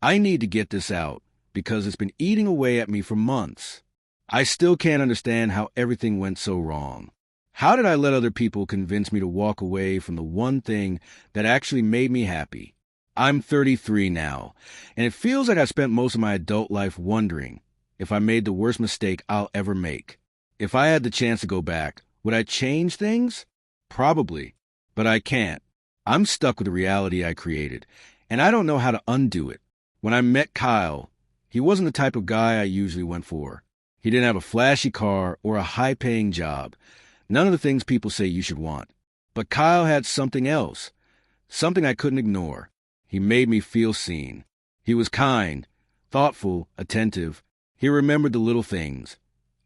I need to get this out because it's been eating away at me for months. I still can't understand how everything went so wrong. How did I let other people convince me to walk away from the one thing that actually made me happy? I'm 33 now, and it feels like I spent most of my adult life wondering if I made the worst mistake I'll ever make. If I had the chance to go back, would I change things? Probably, but I can't. I'm stuck with the reality I created, and I don't know how to undo it. When I met Kyle, he wasn't the type of guy I usually went for. He didn't have a flashy car or a high-paying job. None of the things people say you should want. But Kyle had something else, something I couldn't ignore. He made me feel seen. He was kind, thoughtful, attentive. He remembered the little things,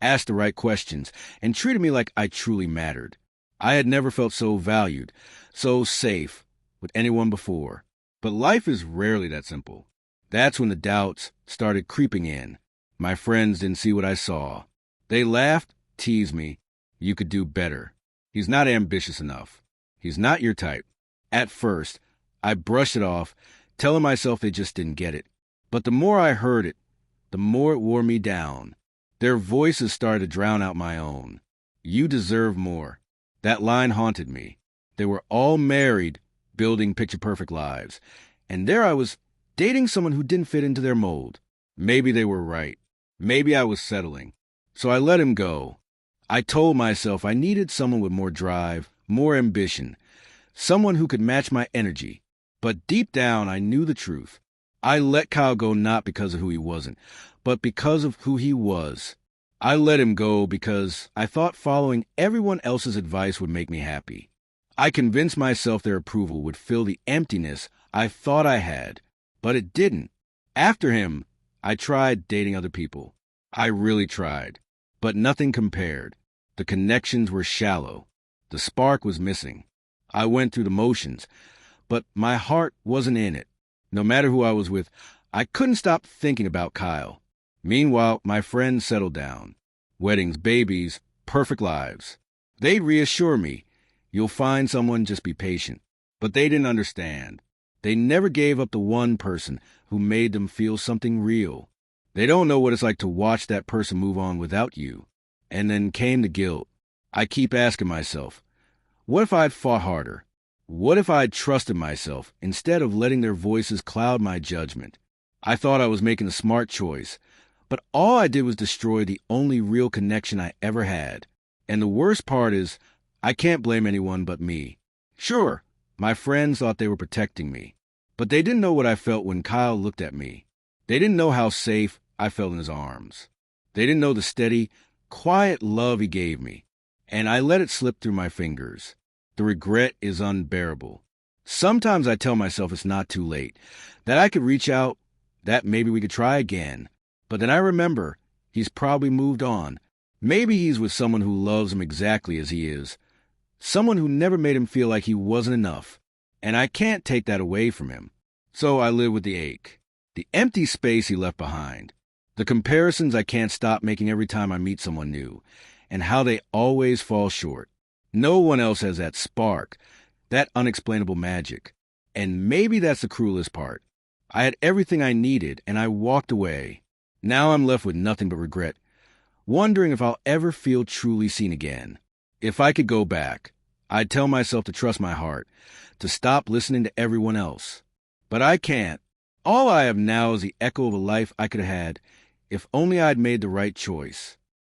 asked the right questions, and treated me like I truly mattered. I had never felt so valued, so safe with anyone before. But life is rarely that simple. That's when the doubts started creeping in. My friends didn't see what I saw. They laughed, teased me. You could do better. He's not ambitious enough. He's not your type. At first, I brushed it off, telling myself they just didn't get it. But the more I heard it, the more it wore me down. Their voices started to drown out my own. You deserve more. That line haunted me. They were all married, building picture-perfect lives. And there I was, dating someone who didn't fit into their mold. Maybe they were right. Maybe I was settling. So I let him go. I told myself I needed someone with more drive, more ambition, someone who could match my energy. But deep down, I knew the truth. I let Kyle go not because of who he wasn't, but because of who he was. I let him go because I thought following everyone else's advice would make me happy. I convinced myself their approval would fill the emptiness I thought I had, but it didn't. After him, I tried dating other people. I really tried, but nothing compared. The connections were shallow. The spark was missing. I went through the motions, but my heart wasn't in it. No matter who I was with, I couldn't stop thinking about Kyle. Meanwhile, my friends settled down. Weddings, babies, perfect lives. They'd reassure me, you'll find someone, just be patient. But they didn't understand. They never gave up the one person who made them feel something real. They don't know what it's like to watch that person move on without you. And then came the guilt. I keep asking myself, what if I'd fought harder? What if I'd trusted myself instead of letting their voices cloud my judgment? I thought I was making a smart choice, but all I did was destroy the only real connection I ever had. And the worst part is, I can't blame anyone but me. Sure, my friends thought they were protecting me, but they didn't know what I felt when Kyle looked at me. They didn't know how safe I felt in his arms. They didn't know the steady, quiet love he gave me, and I let it slip through my fingers. The regret is unbearable. Sometimes I tell myself it's not too late, that I could reach out, that maybe we could try again. But then I remember he's probably moved on. Maybe he's with someone who loves him exactly as he is, someone who never made him feel like he wasn't enough. And I can't take that away from him. So I live with the ache, the empty space he left behind, the comparisons I can't stop making every time I meet someone new, and how they always fall short. No one else has that spark, that unexplainable magic. And maybe that's the cruelest part. I had everything I needed, and I walked away. Now I'm left with nothing but regret, wondering if I'll ever feel truly seen again. If I could go back, I'd tell myself to trust my heart, to stop listening to everyone else. But I can't. All I have now is the echo of a life I could have had if only I'd made the right choice.